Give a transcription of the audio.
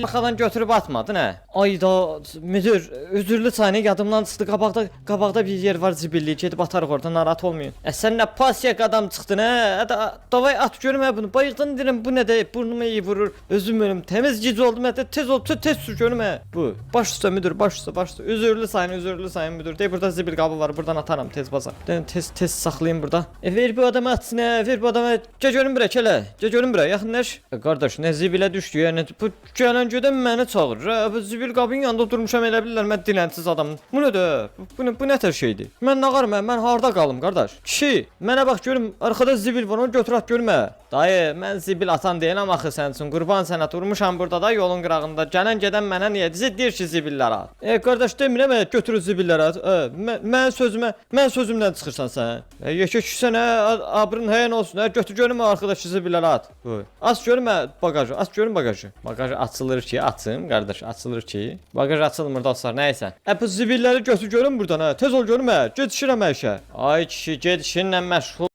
Arkadan götürüb atmadı nə? Ayda müdür, üzürlü saniye yadımdan çıxdı. Qabaqda bir yer var zibilli. Gedib atarıq orada, narahat olmayın. Sən nə pasiyak adam çıxdın hə? Davay at görmə bunu. Bayıqdan deyirəm bu nə də burnuma iyi vurur. Özüm benim təmiz gic oldum. Hətta tez ol, tez sür görmə. Bu. Baş üstə müdür, baş üstə. Üzürlü sayın müdür. Dey burada zibil qabı var. Buradan atarım tez baza. Tez saxlayım burada. Ver bu adamı atsın hə. Ver bu adamı. Görün bura kələ. Görün bura yaxınlaş. Qardaş nə zibilə düşdü yəni. Bu gələn gödən məni çağırır. Bu zibil qabın yanında durmuşam elə bilirlər mən dilənsiz adamım. Bu nədir? Bu nə tər şeydir? Mən nə qarım mən harda qalım qardaş? Kişi, mənə bax görüm arxada zibil var onu götür at görmə. Dayı, mən zibil atan deyiləm axı sənin üçün. Qurban sənə durmuşam burada da yolun qırağında. Gələn gedən mənə niyə deyir ki zibillər at? Qardaş demirəm götür zibillər at. Mən sözümdən çıxırsan sən. Yekə küsən abrın həyən olsun. Götür görüm arkadaşı zibillər at. Bu. Az görmə bagajı. Az görüm bagajı. Bagajı açılır ki, açım qardaş, açılır ki. Bagaj açılmır dostlar, nəysə. Bu zibilləri götür görüm burdan ha. Tez ol görmə. Get işirəm işə. Ay kişi, get işinlə məşğul